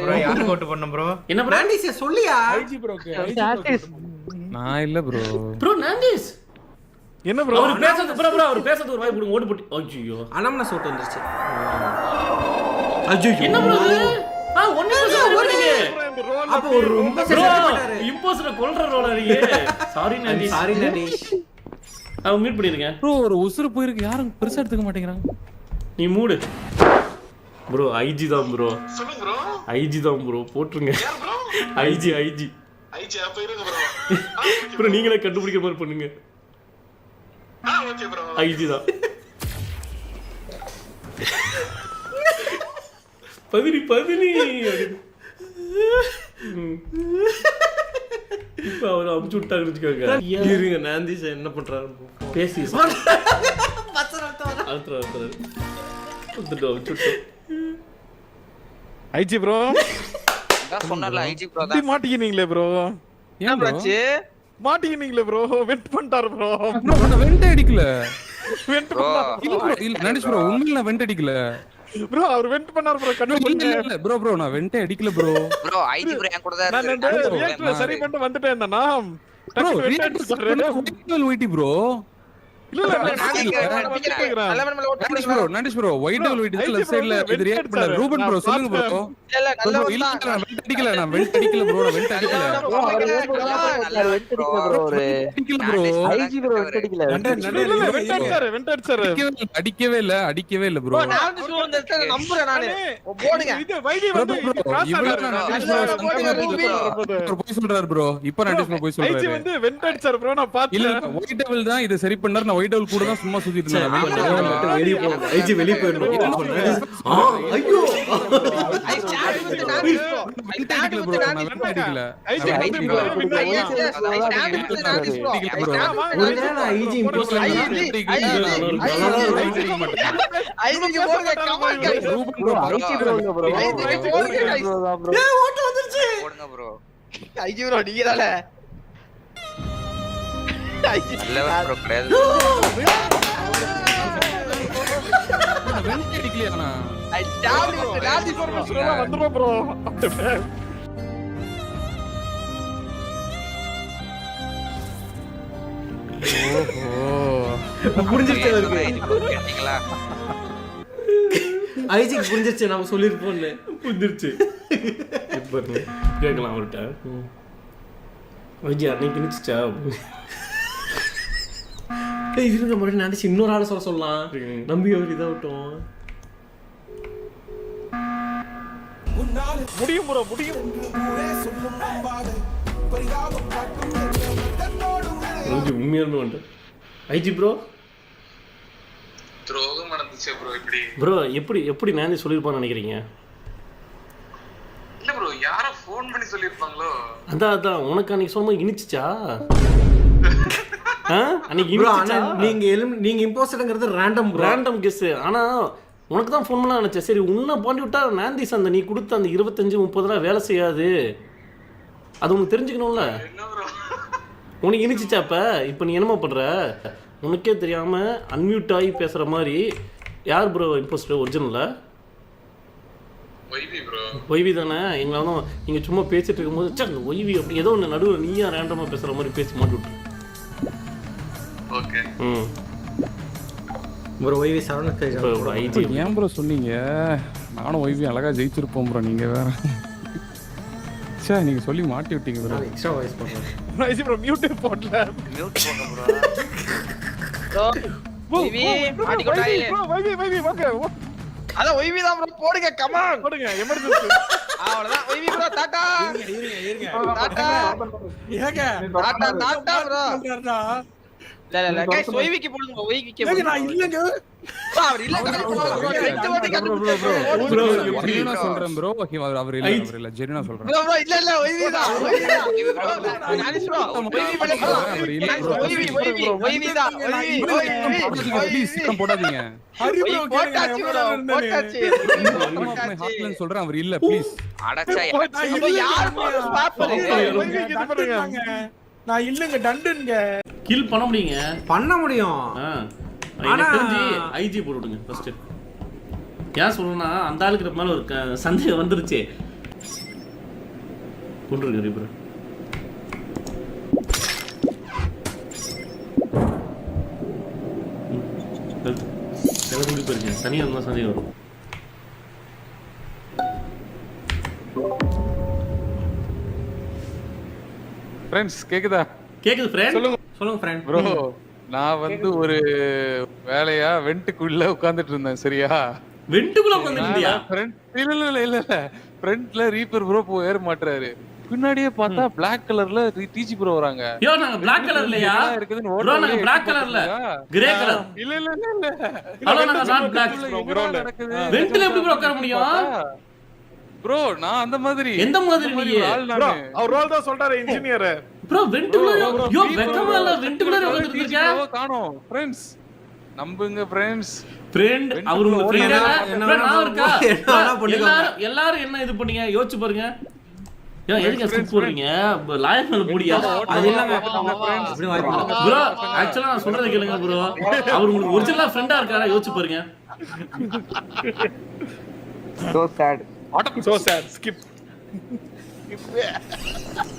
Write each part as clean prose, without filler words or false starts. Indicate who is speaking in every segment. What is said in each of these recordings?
Speaker 1: Bro யார் code பண்ண bro?
Speaker 2: என்ன ப்ரோ?
Speaker 3: நான்டிஸ் சொல்லியா?
Speaker 4: ஐஜி ப்ரோக்கு
Speaker 5: நான் இல்ல ப்ரோ.
Speaker 2: ப்ரோ நான்டிஸ்
Speaker 4: என்ன ப்ரோ?
Speaker 2: அவர் பேசுறது ப்ரோ அவர் பேசுறது ஒரு வாய் போடுங்க ஓடி போட்டு. ஐயோ
Speaker 3: அனம்னா சோட் வந்துருச்சு. ஐயோ
Speaker 2: என்ன ப்ரோ இது? ஒண்ணே ஓடிங்க.
Speaker 3: அப்ப ஒரு ரொம்ப சென்சிட்டிவாட்டாரு.
Speaker 2: இம்போஸ்டர் கொல்ற ரோல நீங்க. சாரி நான்டிஸ்.
Speaker 3: சாரி நான்டிஸ்.
Speaker 2: மீட் பண்ணிருங்க.
Speaker 5: ப்ரோ ஒரு உசுறு போயிருக்கு யாரும் பெருசா எடுத்துக்க மாட்டேங்கறாங்க.
Speaker 2: நீ மூடு. ப்ரோ ஐஜி தான் ப்ரோ.
Speaker 6: சொல்லுங்க ப்ரோ.
Speaker 2: ஐஜி தான் ப்ரோ போட்ருங்க.
Speaker 6: யார் ப்ரோ?
Speaker 2: ஐஜி
Speaker 6: ஐஜி அப்ப இருங்க ப்ரோ.
Speaker 2: ப்ரோ நீங்களே கண்டுபிடிக்கிற மாதிரி பண்ணுங்க.
Speaker 6: Okay bro.
Speaker 2: ஐஜி தான். பதினி இப்ப அவர் அமுச்சு விட்டாங்கன்னு வச்சுக்கோங்க.
Speaker 3: இருங்க நான்டிஸ் என்ன பண்றாரு
Speaker 2: பேசி
Speaker 4: ஐஜி ப்ரோ
Speaker 7: சொன்னல ஐஜி ப்ரோ
Speaker 4: தான் மாட்டிக்கினீங்களே ப்ரோ.
Speaker 7: என்ன பிரச்சு
Speaker 4: மாட்டிக்கினீங்களே ப்ரோ. வெண்ட் பண்ணிட்டாரு ப்ரோ.
Speaker 5: ப்ரோ நான் வெண்ட் அடிக்கல.
Speaker 4: வெண்ட்
Speaker 7: ப்ரோ
Speaker 5: இல்ல ப்ரோ இல்ல நான்டிஸ் ப்ரோ உண்மையில நான் வெண்ட் அடிக்கல.
Speaker 4: ப்ரோ அவர் வெண்ட் பண்ணாரு ப்ரோ. கண்டுபிடிங்க.
Speaker 5: இல்ல ப்ரோ நான் வெண்ட் அடிக்கல ப்ரோ.
Speaker 7: ப்ரோ ஐஜி ப்ரோ என் கூட தான்
Speaker 4: நான் இந்த ரியாக்டர் சரி பண்ணிட்டு வந்துட்டேன் இருந்தானா.
Speaker 5: ப்ரோ ரியாக்டர் ஒயிட்டி ப்ரோ.
Speaker 4: இல்ல
Speaker 5: நான்டிஸ் ப்ரோ ஒயிட் டபுள் ஒயிட் இதுல லெஃப்ட் சைடுல இது ரியாக்ட் பண்ண ரூபன் ப்ரோ சொல்லுங்க ப்ரோ.
Speaker 7: இல்ல நல்ல
Speaker 5: இல்ல நான் வெண்ட் அடிக்கல நான் வெண்ட் அடிக்கல ப்ரோ நான் வெண்ட் அடிக்கல.
Speaker 7: ஐஜி ப்ரோ வெண்ட் அடிக்கல.
Speaker 4: வெண்ட் அடிச்சாரு.
Speaker 5: அடிக்கவே இல்ல ப்ரோ.
Speaker 7: நான் நம்புறேன் நானே போடுங்க.
Speaker 4: இது வைடி வந்து
Speaker 5: போய் சொல்றாரு ப்ரோ. இப்போ நான்டிஸ் ப்ரோ போய்
Speaker 4: ஐஜி
Speaker 5: சொல்றாரு.
Speaker 4: வந்து வெண்ட் அடிச்சாரு ப்ரோ. நான்
Speaker 5: இல்ல
Speaker 4: பார்த்தேன்.
Speaker 5: ஒயிட் டபுள் தான் இத சரி பண்ணாரு. நான் ஒயிட் டபுள் கூட தான் சும்மா சுத்திட்டு இருந்தேன்.
Speaker 3: வெளிய போ. ஐஜி வெளிய போயிரணும். ஐயோ
Speaker 4: ஐஜி
Speaker 3: ஒருவேளை ஐஜி இம்போஸ்டர்
Speaker 7: ஐஜி ப்ரோ நீங்க தான ஐஜி நல்ல ப்ரோ கிடையாது.
Speaker 5: வெண்ட் அடிக்கலையா நான்?
Speaker 7: ஐ ஸ்டார்ட் வித் நான்டி ப்ரோ
Speaker 4: வந்துரும் ப்ரோ.
Speaker 3: புரிஞ்சிருச்சு அவருக்கு.
Speaker 7: கேட்டீங்களா?
Speaker 3: ஐஜிக்கு புரிஞ்சிருச்சு நாம சொல்லிருப்போம்னு.
Speaker 2: புரிஞ்சிருச்சு. இப்ப கேட்கலாம் அவர்கிட்ட. ஐஜி அன்னைக்கு நினைச்சா
Speaker 3: இருங்க மட்டும் நினைச்சு இன்னொரு ஆளை சொல்லலாம். நம்பி அவர் இதாகட்டும்.
Speaker 4: முடியும் ப்ரோ முடியும்.
Speaker 2: உண்மையாலுமே வந்து ஐஜி ப்ரோ
Speaker 6: துரோகம் நடந்துச்சு ப்ரோ. இப்படி
Speaker 2: ப்ரோ எப்படி நானே சொல்லியிருப்பான்னு நினைக்கிறீங்க?
Speaker 6: இல்ல ப்ரோ யாரோ ஃபோன் பண்ணி சொல்லிருப்பாங்களோ.
Speaker 2: அதான் உனக்கு அன்னைக்கு சொல்லும்போது இனிச்சிச்சா? அன்னைக்கு
Speaker 3: ப்ரோ
Speaker 2: இனிச்சிச்சா?
Speaker 3: நீங்க இம்போஸ்டர்ங்கிறது
Speaker 2: ரேண்டம் கெஸ். ஆனா உனக்கு தான் ஃபோன் பண்ணலாம் நினைச்சேன். சரி உன்னை பண்ணி விட்டா நான்டிஸ் அந்த நீ கொடுத்த அந்த 25-30 வேலை செய்யாது. அது உனக்கு தெரிஞ்சுக்கணும்ல.
Speaker 6: என்ன ப்ரோ
Speaker 2: உனக்கு இனிச்சிச்சாப்ப இப்போ நீ என்னமா பண்ற? உனக்கே தெரியாம அன்மியூட் ஆகி பேசுற மாதிரி. யார் ப்ரோ இம்போஸ்டர் ஒரிஜினல்ல?
Speaker 6: வைவி ப்ரோ.
Speaker 2: ஒய்வி தானே. எங்களை வந்து நீங்கள் சும்மா பேசிட்டு இருக்கும்போது சே அந்த ஒய்வி அப்படி ஏதோ ஒன்று நடுவில் நீயா ரேண்டமாக பேசுகிற மாதிரி பேசி மாட்டி விட்டு.
Speaker 6: ஓகே
Speaker 3: ப்ரோ வைவி சரவண
Speaker 2: ஐஜி
Speaker 5: ஏன் ப்ரோ சொன்னீங்க? நானும் ஒய்வி அழகா ஜெயிச்சிருப்போம் ப்ரோ. நீங்க வேற சே நீங்க சொல்லி மாட்டி விட்டீங்க ப்ரோ.
Speaker 3: எக்ஸ்ட்ரா வாய்ஸ் பண்றேன்.
Speaker 4: ஐஜி ப்ரோ மியூட் போடல.
Speaker 7: மியூட் போங்க ப்ரோ. வைவி மாட்டிக்கோடாய்.
Speaker 4: ப்ரோ வைவி வாங்க.
Speaker 7: அத வைவி தான் ப்ரோ போடுங்க. கம் ஆன்
Speaker 4: போடுங்க எமர்ஜென்சி.
Speaker 7: அவ்வளவுதான் வைவி ப்ரோ டாடா. டாடா டாடா ப்ரோ. இல்ல गाइस வைவிக்கு போடுங்க. வைவிக்கு போடுங்க. நான் இல்லங்க. அவர் இல்ல
Speaker 5: ப்ரோ ஜெரினா சொல்றேன் ப்ரோ. அவர் இல்ல ஜெரினா சொல்றேன்
Speaker 7: ப்ரோ. இல்ல வைவி தான். நானிஸ் ப்ரோ வைவி பண்ணு. வைவி தான்.
Speaker 5: ப்ளீஸ் சத்தம் போடாதீங்க.
Speaker 4: ஹரி ப்ரோ
Speaker 7: போட்டாச்சு ப்ரோ. போட்டாச்சு.
Speaker 5: ஹாட்லைன் சொல்றேன் அவர் இல்ல ப்ளீஸ்.
Speaker 7: அடச்சா யார் ஸ்டாப்
Speaker 4: பண்ணுங்க. நான் இல்லங்க டண்டுங்க.
Speaker 2: கில் பண்ண முடியும். எனக்கு தெரிஞ்சு ஐஜி போட்டு விடுங்க ஃபர்ஸ்ட். ஏன் சொல்லணும்னா அந்த ஆளுக்கு மேல ஒரு சந்தேகம் வந்துருச்சு. கொண்டிருக்காரு ரீப்பர். எனக்கு முடிப்பு இருக்கேன் தனியாக இருந்தால் சந்தேகம் வரும்.
Speaker 5: ஃப்ரெண்ட்ஸ் கேக்குதா?
Speaker 2: கேக்குது ஃப்ரெண்ட்.
Speaker 3: சொல்லுங்க ஃப்ரெண்ட்.
Speaker 5: ப்ரோ நான் வந்து ஒரு வேலையா வெண்ட்டுக்குள்ள உட்கார்ந்துட்டு இருந்தேன் சரியா?
Speaker 2: வெண்டுக்குள்ள உட்காந்துருந்தியா?
Speaker 5: இல்ல ஃப்ரண்ட்ல ரீப்பர் ப்ரோ ஏற மாட்டாரு. பின்னாடியே பார்த்தா Black கலர்ல டிஜி ப்ரோ வராங்க.
Speaker 2: யோ நாங்க Black கலர்லயா? ப்ரோ நாங்க Black கலர்ல கிரே கலர்.
Speaker 5: இல்ல
Speaker 2: ஹலோ நாங்க நாட் Black
Speaker 4: ப்ரோ.
Speaker 2: வெண்டில எப்படி ப்ரோ உட்கார முடியும்?
Speaker 5: ப்ரோ நான் அந்த மாதிரி
Speaker 2: எந்த மாதிரி நீ?
Speaker 4: ப்ரோ அவர் ரோல் தான் சொல்றாரு இன்ஜினியர்.
Speaker 2: ப்ரோ வெண்டிக்குள்ள யோ வெக்கமா இல்ல வெண்டிக்குள்ள உட்கார்ந்துட்டு இருக்க.
Speaker 5: காணோம் ஃப்ரெண்ட்ஸ். நம்புங்க ஃப்ரெண்ட்ஸ்.
Speaker 2: ஃப்ரெண்ட் அவர் உங்க ஃப்ரெண்ட்
Speaker 3: என்ன
Speaker 2: நான் இருக்கா?
Speaker 3: என்ன பண்ணிக்கோங்க.
Speaker 2: எல்லாரும் என்ன இது பண்ணீங்க யோசிச்சு பாருங்க. ஏன் எதுக்கு ஸ்கிப் போடுறீங்க? லாயர் மேல முடியா?
Speaker 3: அது இல்லங்க அப்படி வாய்ப்பு இல்ல.
Speaker 2: ப்ரோ ஆக்சுவலா நான் சொல்றத கேளுங்க ப்ரோ. அவர் உங்களுக்கு ஒரிஜினலா ஃப்ரெண்டா இருக்காரா யோசிச்சு பாருங்க.
Speaker 4: So sad skip.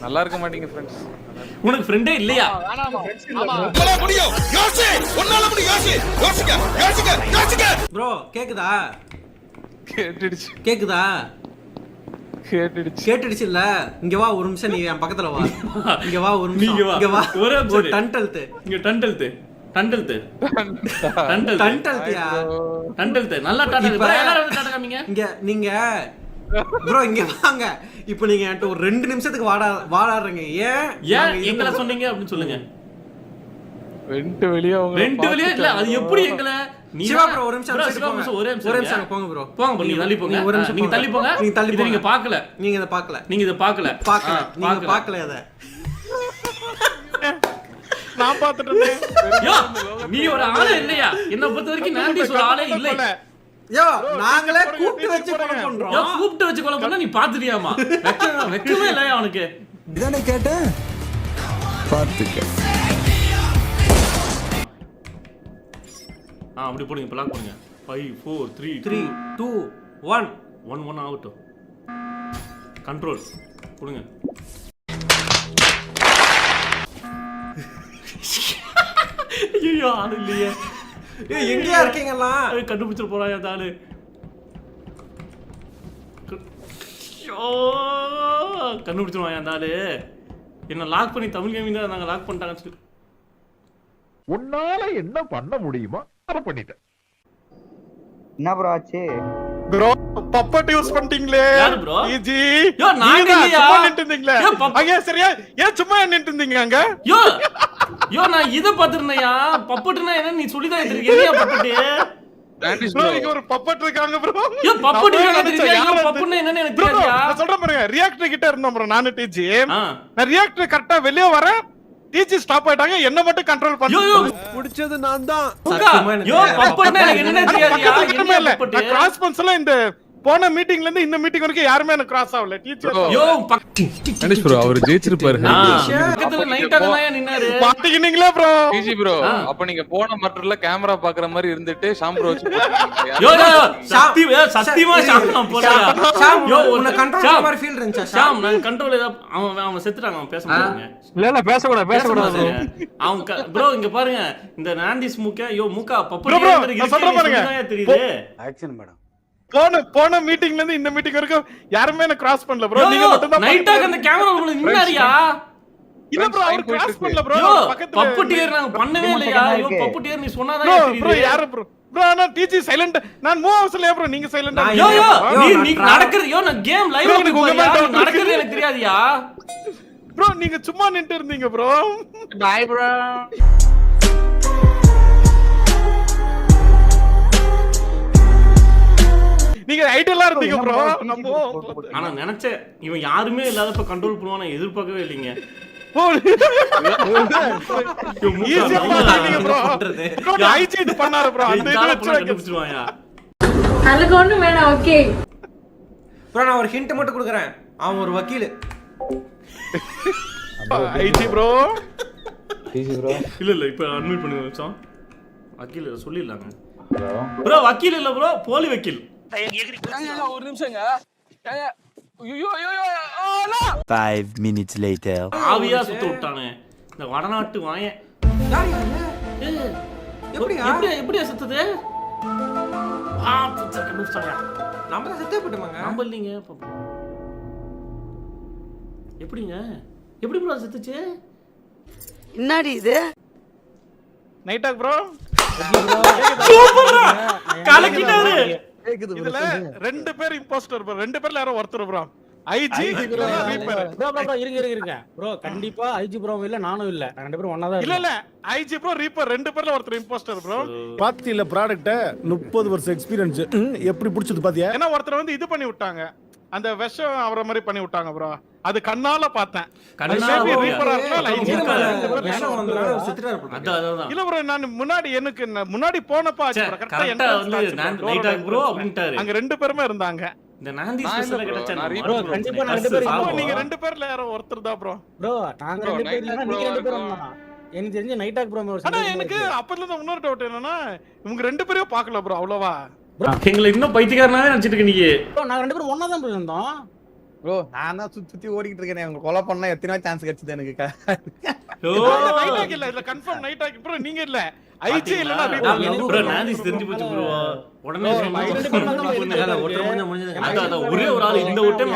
Speaker 5: நல்லா இருக்க மாட்டீங்க ஃப்ரெண்ட்ஸ்.
Speaker 2: உனக்கு ஃப்ரெண்டே இல்லையா?
Speaker 3: ப்ரோ கேக்குதா?
Speaker 5: கேட்டுடுச்சு
Speaker 3: கேட்டுடுச்சு இல்ல? இங்க வா ஒரு நிமிஷம், நீ என் பக்கத்துல வா. இங்க வா ஒரு நிமிஷம்.
Speaker 2: நீங்க வா.
Speaker 3: இங்க வா.
Speaker 2: ஒரே
Speaker 3: ஒரு
Speaker 2: நிமிஷம்.
Speaker 3: டண்டல்து.
Speaker 2: இங்க டண்டல்து.
Speaker 3: டண்டல்தியா?
Speaker 2: டண்டல்து. நல்லா டாடா.
Speaker 3: இப்ப-
Speaker 2: ப்ரோ எல்லாரும் வந்து டாடா காமிங்க.
Speaker 3: இங்க நீங்க ப்ரோ இங்க வாங்க. இப்போ நீங்க என்கிட்ட ஒரு 2 நிமிஷத்துக்கு வாடாடுறீங்க.
Speaker 2: ஏன் எங்களை சொன்னீங்க அப்படின்னு சொல்லுங்க.
Speaker 5: வெண்ட் வெளிய
Speaker 2: ரெண்டு வெளியே இல்ல அது எப்படி எங்களை நீ
Speaker 3: சிவா ப்ரோ ஒரு நிமிஷம்
Speaker 2: bro,
Speaker 3: அந்த side
Speaker 2: சிவா
Speaker 3: போங்க.
Speaker 2: bro, ஒரே
Speaker 3: ஒரே நிமிஷம் போங்க ப்ரோ.
Speaker 2: போங்க bro, நீங்க தள்ளி போங்க.
Speaker 3: நீங்க ஒரு நிமிஷம்
Speaker 2: நீங்க தள்ளி போங்க.
Speaker 3: நீங்க தள்ளி
Speaker 2: இதை நீங்க
Speaker 3: போங்க.
Speaker 2: பார்க்கல.
Speaker 3: நீங்க இத பார்க்கல.
Speaker 2: நீங்க இத பார்க்கல.
Speaker 3: நீங்க பார்க்கல இத.
Speaker 4: நான் பார்த்துட்டு இருந்தேன்.
Speaker 2: யோ நீ ஒரு ஆளே இல்லையா? என்ன பொறுத்த வரைக்கும் நான்டிஸ் ஒரு ஆளே இல்லை.
Speaker 3: யோ நாங்களே கூப்பிட்டு வச்சு கொலை பண்றோம்.
Speaker 2: யோ கூப்பிட்டு வச்சு கொலை பண்ணா நீ பாத்துட்டியாமா? வெக்கமே இல்லையா அவனுக்கு?
Speaker 1: இதானே கேட்டேன் பார்த்துக்க.
Speaker 2: அப்படி போடுங்க. இப்ப லாக் பண்ணுங்க. 5 4 3
Speaker 3: 3 2 1
Speaker 2: 1 ஆகட்டும். கண்ட்ரோல் கொடுங்க. ஐயோ ஆளு இல்லையே.
Speaker 3: ஏய் எங்கயா இருக்கீங்கலாம்?
Speaker 2: கண்டுபிடிச்சிட போறாயா அந்த ஆளு? கண்டுபிடிச்சிருவாயா அந்த ஆளு? என்ன லாக் பண்ணி தமிழ் கேமிங் தான் நாங்க லாக் பண்ணிட்டாங்கன்னு சொல்லி.
Speaker 8: உன்னால என்ன பண்ண முடியுமோ அதை பண்ணிட்டேன்.
Speaker 9: என்ன ப்ரோ ஆச்சு?
Speaker 4: ப்ரோ பப்பட் யூஸ் பண்ணிட்டீங்களே.
Speaker 2: யாரு bro?
Speaker 4: ஈஜி.
Speaker 2: யோ நாங்க இல்லையா?
Speaker 4: சும்மா நின்னு இருந்தீங்களே.
Speaker 2: யோ,
Speaker 4: அங்க சரியா? ஏன் சும்மா நின்னு இருந்தீங்க அங்க?
Speaker 2: யோ நான் இத பாத்துறேன்யா. பப்பட்னா என்ன நீ சொல்லி தான் இருக்கீங்க பப்பட்.
Speaker 5: நான்டிஸ்
Speaker 4: ப்ரோ
Speaker 5: ப்ரோ
Speaker 4: இங்க ஒரு பப்பட் இருக்காங்க ப்ரோ.
Speaker 2: யோ பப்பட் என்ன தெரியுமா? யோ பப்பட்னா என்னன்னு எனக்கு தெரியாதுயா.
Speaker 4: நான் சொல்றேன் பாருங்க. ரியாக்டர் கிட்ட இருந்தோம் ப்ரோ நானு டிஜி.
Speaker 2: ஆ.
Speaker 4: நான் ரியாக்டர் கரெக்ட்டா வெளிய வரேன். டிஜி ஸ்டாப் ஆயிட்டாங்க. என்ன மட்டும் கண்ட்ரோல்
Speaker 2: யோ யோ
Speaker 4: பண்ணு.
Speaker 1: முடிச்சது நான் தான்.
Speaker 3: சத்தியமா எனக்கு
Speaker 2: யோ பப்பட்னா எனக்கு என்னன்னு தெரியாதுயா. என்ன பப்பட்?
Speaker 4: கிராஸ் பண்ஸ்ல இந்த போன மீட்டிங்ல இருந்து இந்த மீட்டிங் வரைக்கும் யாருமே எனக்கு கிராஸ் ஆகல. டீச்சர்
Speaker 2: யோ
Speaker 5: நான்டிஸ் ப்ரோ அவர் ஜெயிச்சிருப்பாரு.
Speaker 2: பக்கத்துல நைட்டா தானயா நின்னாரு.
Speaker 4: பாத்தீங்களா ப்ரோ?
Speaker 5: டிஜி ப்ரோ அப்ப நீங்க போன மட்டர்ல கேமரா பாக்குற மாதிரி இருந்துட்டு ஷாம் ப்ரோ வச்சு
Speaker 2: யோ யோ சத்தியமா ஷாம் நான் போறேன்.
Speaker 3: ஷாம்
Speaker 2: யோ
Speaker 3: உன்னை கண்ட்ரோல் பண்ண மாதிரி ஃபீல் இருந்துச்சா?
Speaker 2: ஷாம் நான் கண்ட்ரோல் ஏதா அவன் செத்துறாங்க. அவன் பேச மாட்டாங்க.
Speaker 1: இல்ல பேசக்கூடாது.
Speaker 2: அவன் ப்ரோ இங்க பாருங்க இந்த நான்டிஸ் மூக்க யோ மூக்கா பப்பட்
Speaker 4: bro,
Speaker 2: இருக்கு.
Speaker 4: நான் சொல்றேன் பாருங்க.
Speaker 2: தெரியுது.
Speaker 1: Action madam.
Speaker 4: போன மீட்டிங்ல இருந்து இந்த மீட்டிங் வரைக்கும் யாருமே என்ன கிராஸ் பண்ணல ப்ரோ. நீங்க மட்டும் தான்
Speaker 2: நைட்டா அந்த கேமரா உங்களுக்கு நின்னாரியா?
Speaker 4: இல்ல ப்ரோ அவர் கிராஸ் பண்ணல ப்ரோ.
Speaker 2: யோ
Speaker 4: பக்கத்துல
Speaker 2: பப்பட்டியர் நாங்க பண்ணவே இல்லையா? யோ பப்பட்டியர் நீ சொன்னாதான்
Speaker 4: ப்ரோ
Speaker 2: தெரியுது.
Speaker 4: ப்ரோ யாரு ப்ரோ? ப்ரோ நான் டிஜி சைலண்ட். நான் மூவ் ஹவுஸ்ல ப்ரோ நீங்க சைலண்டா.
Speaker 2: யோ யோ
Speaker 3: யோ,
Speaker 2: நீ நடக்குது. யோ நான் கேம் லைவ்ல
Speaker 4: bro,
Speaker 2: போய்
Speaker 4: உங்க மேல
Speaker 2: நடக்குது எனக்கு தெரியாதியா?
Speaker 4: ப்ரோ நீங்க சும்மா நின்னு இருந்தீங்க ப்ரோ.
Speaker 7: Bye bro.
Speaker 4: நீங்க ஐடியலா இருந்தீங்க ப்ரோ. நம்ம
Speaker 2: ஆனா நினைச்சேன் இவன் யாருமே இல்லாதப்ப கண்ட்ரோல் பண்ணுவானே எதிர்பார்க்கவே இல்லைங்க.
Speaker 4: ஈஸியா பாத்தீங்க ப்ரோ. ப்ரோ ஐஜி இது பண்ணாரு ப்ரோ. அந்த இது வச்சு
Speaker 2: கண்டுபிடிச்சிருவாயா?
Speaker 10: அதுக்கு ஒண்ணும் வேணாம். ஓகே
Speaker 3: ப்ரோ நான் ஒரு ஹிண்ட் மட்டும் கொடுக்குறேன். அவன் ஒரு வக்கீல்.
Speaker 4: IG bro.
Speaker 2: இல்ல இப்ப அட்மிட் பண்ணுங்க வச்சோம். வக்கீல் சொல்லிடலாங்க ப்ரோ. வக்கீல் இல்ல ப்ரோ, போலி வக்கீல்.
Speaker 7: ஒரு நிமிஷங்க. ஐயோ
Speaker 1: 5 minutes later.
Speaker 2: ஆவியா சுத்த விட்டானே இந்த வடநாட்டு வாயன். ஏய், எப்படியா சுத்துது?
Speaker 3: நம்ம தான் செத்தே போட்டோமாங்க.
Speaker 2: நம்ம இல்லைங்க. எப்படிங்க எப்படி ப்ரோ செத்துச்சு?
Speaker 7: என்னடி இது?
Speaker 4: நைட்டாக் ப்ரோ
Speaker 2: கலக்கிட்டாரு.
Speaker 4: இதுல ரெண்டு பேர் இம்போஸ்டர் ப்ரோ. ரெண்டு பேர்ல யாரோ ஒருத்தர் ப்ரோ. IG reaper.
Speaker 11: இருங்க ப்ரோ. கண்டிப்பா ஐஜி ப்ரோ இல்ல நானும் இல்ல. ரெண்டு பேரும் ஒண்ணா தான்.
Speaker 4: இல்ல ஐஜி ப்ரோ ரீப்பர் ரெண்டு பேர்ல ஒருத்தர் இம்போஸ்டர் ப்ரோ.
Speaker 1: பாத்தியில ப்ராடக்ட்ட 30 வருஷம் எக்ஸ்பீரியன்ஸ் எப்படி புடிச்சது பாத்தியா?
Speaker 4: ஏன்னா ஒருத்தர் வந்து இது பண்ணி விட்டாங்க. அந்த விஷம் அவரை மாதிரி பண்ணி விட்டாங்க ப்ரோ. அது கண்ணால பார்த்தேன். இல்ல ப்ரோ நான் முன்னாடி போனப்ப அங்க ரெண்டு பேருமே இருந்தாங்க.
Speaker 2: இந்த நாந்தி ஸ்பெஷலா கிடைச்சா
Speaker 11: ப்ரோ கண்டிப்பா நான் ரெண்டு பேரும்.
Speaker 4: நீங்க ரெண்டு பேர்ல யாரோ ஒருத்தர் தான் ப்ரோ.
Speaker 11: ப்ரோ நாங்க ரெண்டு பேரும் இல்ல நீங்க ரெண்டு பேரும் தான். எனக்கு தெரிஞ்ச நைட்டாக் ப்ரோ.
Speaker 4: ஆனா எனக்கு அப்பல இருந்து இன்னொரு டவுட் என்னன்னா இவங்க ரெண்டு பேரையும் பார்க்கல ப்ரோ. அவ்வளவா
Speaker 2: எங்களை இன்னும் பைத்தியக்காரனாவே நினைச்சிட்டு இருக்க நீங்க.
Speaker 11: ப்ரோ நாங்க ரெண்டு பேரும் ஒண்ணா தான் ப்ரோ இருந்தோம்.
Speaker 1: ப்ரோ நான் தான் சுத்தி ஓடிக்கிட்டு இருக்கேன். அவங்க கொலை பண்ணா எத்தனை சான்ஸ் கிடைச்சது எனக்கு.
Speaker 4: நைட்டாக் இல்ல இல்ல கன்ஃபார்ம் நைட்டாக் ப்ரோ. நீங்க இல்ல ஐஜி இல்லனா
Speaker 2: ப்ரோ நாந்தி தெரிஞ்சு போச்சு ப்ரோ. உடனே ஒரே ஒரு ஆள் இந்த ஒரு டைம்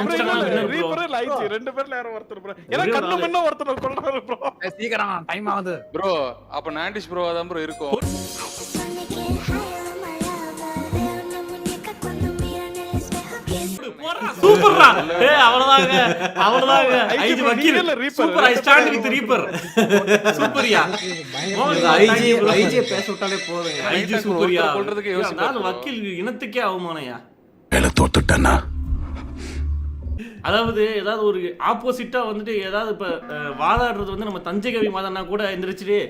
Speaker 4: ரீப்பர் ஐஜி ரெண்டு பேர்ல யாரோ ஒருத்தர் ப்ரோ. ஏன்னா கண்ணு முன்ன ஒருத்தர் கொல்றாரு ப்ரோ.
Speaker 1: சீக்கிரம் டைம் ஆகுது
Speaker 5: ப்ரோ. அப்ப நாண்டிஸ் ப்ரோ தான் ப்ரோ இருக்கும்.
Speaker 2: சூப்பர்ரா. ஏய் அவ்வளவுதாங்க ஐஜி வக்கீல் super. I stand with reaper. சூப்பர்யா.
Speaker 3: ஐஜி பேச விட்டாலே போதும்.
Speaker 2: ஐஜி சூப்பர்யா. சொல்றதுக்கு யோசிப்பாரு. வக்கீல் இனத்துக்கே அவமானயா.
Speaker 1: வேலை தோத்துட்டேனா?
Speaker 2: அதாவது ஏதாவது ஒரு ஆப்போசிட்டா வந்துட்டு ஏதாவது இப்ப வாதாடுறது வந்து நம்ம தஞ்சை கவி வாதாடினா கூட எந்திரிச்சிட்டு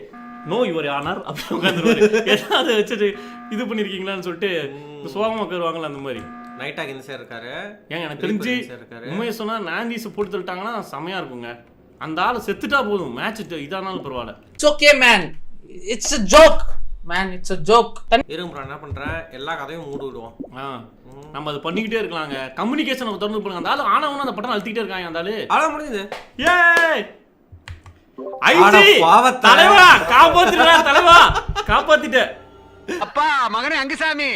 Speaker 2: நோ யுவர் ஆனர் அப்படி உட்காந்துருவாரு. ஏதாவது வச்சுட்டு இது பண்ணிருக்கீங்களான்னு சொல்லிட்டு சோகமா உட்காருவாங்கல்ல அந்த மாதிரி.
Speaker 3: நைட்டாக் இந்த சார் இருக்காரு.
Speaker 2: ஏங்க எனக்கு தெரிஞ்சு உண்மையை சொன்னா நாந்தீஸ் போட்டு தள்ளிட்டாங்கன்னா செமையா இருக்குங்க. அந்த ஆள் செத்துட்டா போதும். மேட்ச் இதானாலும் பரவாயில்ல.
Speaker 7: It's okay man. It's a joke man. It's a joke.
Speaker 3: இருங்க ப்ரோ என்ன பண்றேன் எல்லா கதையும் மூடி விடுவோம்.
Speaker 2: நம்ம அது பண்ணிக்கிட்டே இருக்கலாங்க. கம்யூனிகேஷன் தொடர்ந்து பண்ணுங்க. அந்த ஆளு ஆனா ஒண்ணு அந்த பட்டன் அழுத்திட்டே இருக்காங்க. அந்த ஆளு
Speaker 3: அழ முடியுது.
Speaker 2: ஏய் ஐஜி தலைவா காப்பாத்திட்டா. தலைவா காப்பாத்திட்ட.
Speaker 7: அப்பா மகனே அங்குசாமி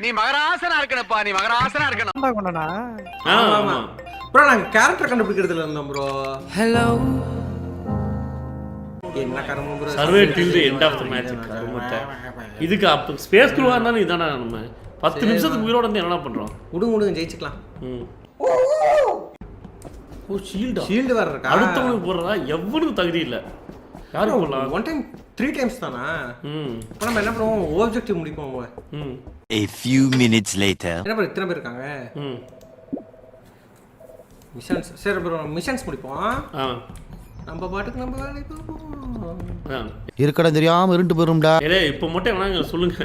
Speaker 7: நீ மகராசனா இருக்கணும்ப்பா. நீ மகராசனா இருக்கணும்.
Speaker 2: ஆமா
Speaker 3: ப்ரோ நாங்க கேரக்டர் கண்டுபிடிக்கிறதுல இருந்தோம் ப்ரோ. ஹலோ என்ன கர்மம் bro.
Speaker 2: Survive till the end of the match. இதுக்கு அப்ப ஸ்பேஸ் குரூவா இருந்தானே இதானே நம்ம 10 நிமிஷத்துக்கு உயிரோட வந்து என்ன பண்றோம்?
Speaker 3: உடுங்க ஜெயிச்சுக்கலாம்.
Speaker 2: ஓ
Speaker 3: ஷீல்ட் வேற இருக்கா?
Speaker 2: அடுத்தவனுக்கு போறதா எவ்வளவு தகுதி இல்ல. யாருக்கு போடலாம்?
Speaker 3: ஒன் டைம் 3 டைம்ஸ் தானா? இப்போ நம்ம என்ன பண்ணுவோம்? ஆப்ஜெக்டிவ் முடிப்போம்.
Speaker 1: A few minutes later.
Speaker 3: என்ன ப்ரோ இத்தனை பேர் இருக்காங்க. மிஷன்ஸ் சரி ப்ரோ மிஷன்ஸ் முடிப்போம். நம்ம பாட்டுக்கு நம்ம வேலைக்கு போவோம்.
Speaker 1: இருக்கடா தெரியாம இருண்டு போயிரும்டா.
Speaker 2: ஏய் இப்போ மட்டும் வேணாங்க சொல்லுங்க.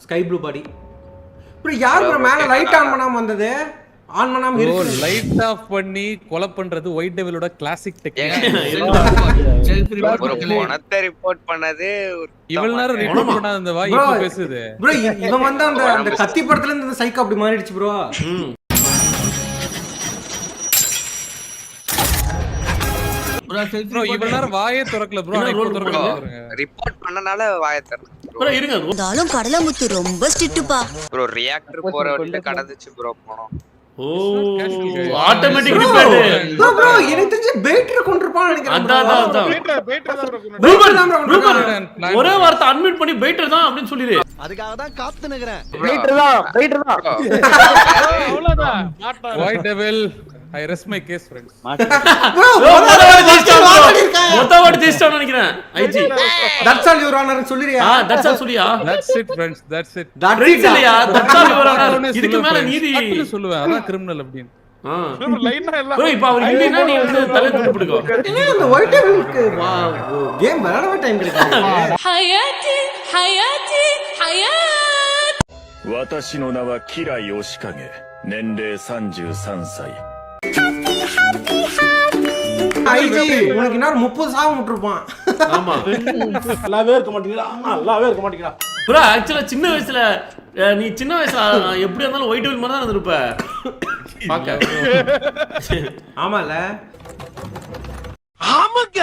Speaker 3: ஸ்கை ப்ளூ பாடி. ப்ரோ யார் ப்ரோ மேல லைட் ஆன் பண்ணாம வந்தது? ஆன் பண்ணாம இருக்கு.
Speaker 5: லைட் ஆஃப் பண்ணி கொலை பண்றது ஒயிட் டெவிலோட கிளாசிக் டெக்னிக்.
Speaker 7: ஒரு பணத்தை ரிப்போர்ட் பண்ணது
Speaker 5: இவ்வளவு நேரம் ரிப்போர்ட் பண்ணாத அந்த வாய் இப்ப பேசுது.
Speaker 3: ப்ரோ இவன் வந்து அந்த கத்தி படத்துல இருந்து சைக்கோ அப்படி மாறிடுச்சு ப்ரோ.
Speaker 5: ப்ரோ இவ்வளவு நேரம் வாயே திறக்கல ப்ரோ. இப்போ திறக்கல.
Speaker 7: ரிப்போர்ட் பண்ணனால வாயை திறக்கல.
Speaker 2: ப்ரோ இருங்க.
Speaker 10: இருந்தாலும் கடலமுத்து ரொம்ப ஸ்ட்ரிக்ட்டுப்பா.
Speaker 7: ப்ரோ ரியாக்டர் போற வழியில கடந்துச்சு ப்ரோ போனோம்.
Speaker 2: ஓ ஆட்டோமேட்டிக் ரிப்பேர்.
Speaker 3: ப்ரோ எனக்கு தெரிஞ்சு பேட்டரி கொண்டிருப்பான்னு நினைக்கிறேன்.
Speaker 2: அதான்
Speaker 4: பேட்டர் தான் ப்ரோ.
Speaker 2: ஒரே வார்த்தை அட்மிட் பண்ணி பேட்டர் தான் அப்படினு சொல்லிரு.
Speaker 1: அதுக்காக தான் காத்து நிக்கிறேன்.
Speaker 11: வெயிட்டர் தான்.
Speaker 4: அவ்வளவுதான்.
Speaker 5: White devil I rest my case friends.
Speaker 2: மொத்தவாடி ஜெயிச்சான்னு நினைக்கிறேன். IG
Speaker 3: that's all your honor சொல்லிரியா?
Speaker 2: that's all சொல்லியா?
Speaker 5: That's it friends. That's it.
Speaker 2: that's இல்லையா? that's all your honor. இதுக்கு மேல நீதி
Speaker 5: அப்படி சொல்லுவேன். அதான் கிரிமினல் அப்படினு.
Speaker 4: லைனா எல்லாம்
Speaker 2: ப்ரோ இப்போ அவர் இல்லனா நீ வந்து தலை தூக்கி பிடிக்கோ.
Speaker 3: என்ன இந்த ஒயிட் டெவிலுக்கு கேம் விளையாடவே டைம் கிடைக்காது.
Speaker 10: ஹயாத்தி ஹயாத்தி ஹயாத்.
Speaker 8: 私の名はキラヨシカゲ。年齢33歳。
Speaker 3: ஐஜி உனக்கு இன்னொரு 30 சாவு விட்டுருப்பான்.
Speaker 2: ஆமா
Speaker 11: நல்லாவே இருக்க மாட்டீங்களா.
Speaker 2: ப்ரோ ஆக்சுவலா சின்ன வயசுல நீ சின்ன வயசுல எப்படி இருந்தாலும் ஒயிட் டெவில் மாதிரி தான் இருந்திருப்ப. பாக்க
Speaker 3: ஆமால
Speaker 4: ஆமாங்க